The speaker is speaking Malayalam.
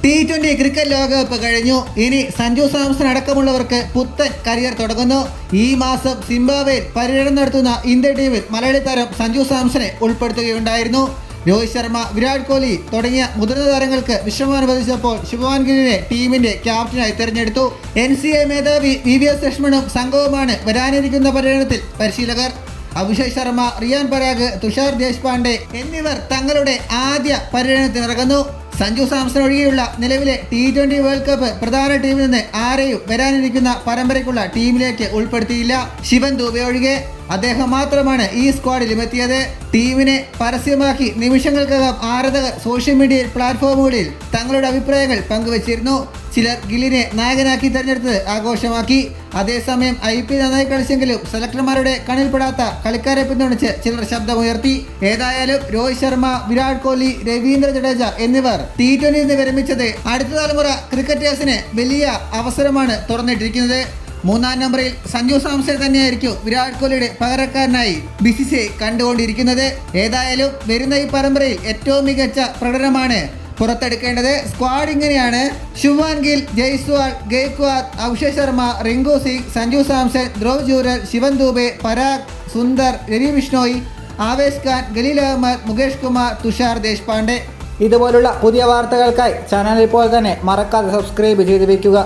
T20 ക്രിക്കറ്റ് ലോകകപ്പ് കഴിഞ്ഞു. ഇനി സഞ്ജു സാംസൺ അടക്കമുള്ളവർക്ക് പുത്തൻ കരിയർ തുടങ്ങുന്നു. ഈ മാസം സിംബാബ്വേയിൽ പര്യടനം നടത്തുന്ന ഇന്ത്യൻ ടീമിൽ മലയാളി താരം സഞ്ജു സാംസനെ ഉൾപ്പെടുത്തുകയുണ്ടായിരുന്നു. രോഹിത് ശർമ്മ, വിരാട് കോഹ്ലി തുടങ്ങിയ മുതിർന്ന താരങ്ങൾക്ക് വിശ്രമം അനുവദിച്ചപ്പോൾ ശുഭ്മാൻ ഗില്ലിനെ ടീമിന്റെ ക്യാപ്റ്റനായി തെരഞ്ഞെടുത്തു. NCA മേധാവി VVS ലക്ഷ്മണും സംഘവുമാണ് വരാനിരിക്കുന്ന പര്യടനത്തിൽ പരിശീലകർ. അഭിഷേക് ശർമ്മ, റിയാൻ പരാഗ്, തുഷാർ ദേശ്പാണ്ഡെ എന്നിവർ തങ്ങളുടെ ആദ്യ പര്യടനത്തിനിറങ്ങുന്നു. സഞ്ജു സാംസൺ ഒഴികെയുള്ള നിലവിലെ T20 വേൾഡ് കപ്പ് പ്രധാന ടീമിൽ നിന്ന് ആരെയും വരാനിരിക്കുന്ന പരമ്പരയ്ക്കുള്ള ടീമിലേക്ക് ഉൾപ്പെടുത്തിയില്ല. ശിവൻ ദൂബെ ഒഴികെ അദ്ദേഹം മാത്രമാണ് ഈ സ്ക്വാഡിലും എത്തിയത്. ടീമിനെ പരസ്യമാക്കി നിമിഷങ്ങൾക്കകം ആരാധകർ സോഷ്യൽ മീഡിയ പ്ലാറ്റ്ഫോമുകളിൽ തങ്ങളുടെ അഭിപ്രായങ്ങൾ പങ്കുവച്ചിരുന്നു. ചിലർ ഗില്ലിനെ നായകനാക്കി തെരഞ്ഞെടുത്തത് ആഘോഷമാക്കി. അതേസമയം IPL നന്നായി കളിച്ചെങ്കിലും സെലക്ടർമാരുടെ കണ്ണിൽപ്പെടാത്ത കളിക്കാരെ പിന്തുണച്ച് ചിലർ ശബ്ദമുയർത്തി. ഏതായാലും രോഹിത് ശർമ്മ, വിരാട് കോഹ്ലി, രവീന്ദ്ര ജഡേജ എന്നിവർ T20 നിന്ന് വിരമിച്ചത് അടുത്ത തലമുറ ക്രിക്കറ്റേഴ്സിന് വലിയ അവസരമാണ് തുറന്നിട്ടിരിക്കുന്നത്. മൂന്നാം നമ്പറിൽ സഞ്ജു സാംസൺ തന്നെയായിരിക്കും വിരാട് കോഹ്ലിയുടെ പകരക്കാരനായി BCCI കണ്ടുകൊണ്ടിരിക്കുന്നത്. ഏതായാലും വരുന്ന ഈ പരമ്പരയിൽ ഏറ്റവും മികച്ച പ്രകടനമാണ് പുറത്തെടുക്കേണ്ടത്. സ്ക്വാഡ് ഇങ്ങനെയാണ്: ശുഭ്മാൻ ഗിൽ, ജയ്സ്വാൾ, ഗെയ്ക്വാദ്, അഭിഷേക് ശർമ്മ, റിങ്കു സിംഗ്, സഞ്ജു സാംസൺ, ധ്രുവ് ജൂറൽ, ശിവൻ ദൂബെ, പരാഗ്, സുന്ദർ, രവി ബിഷ്ണോയി, ആവേശ് ഖാൻ, ഖലീൽ അഹമ്മദ്, മുകേഷ് കുമാർ, തുഷാർ ദേശ്പാണ്ഡെ. ഇതുപോലുള്ള പുതിയ വാർത്തകൾക്കായി ചാനൽ ഇപ്പോൾ തന്നെ മറക്കാതെ സബ്സ്ക്രൈബ് ചെയ്ത് വയ്ക്കുക.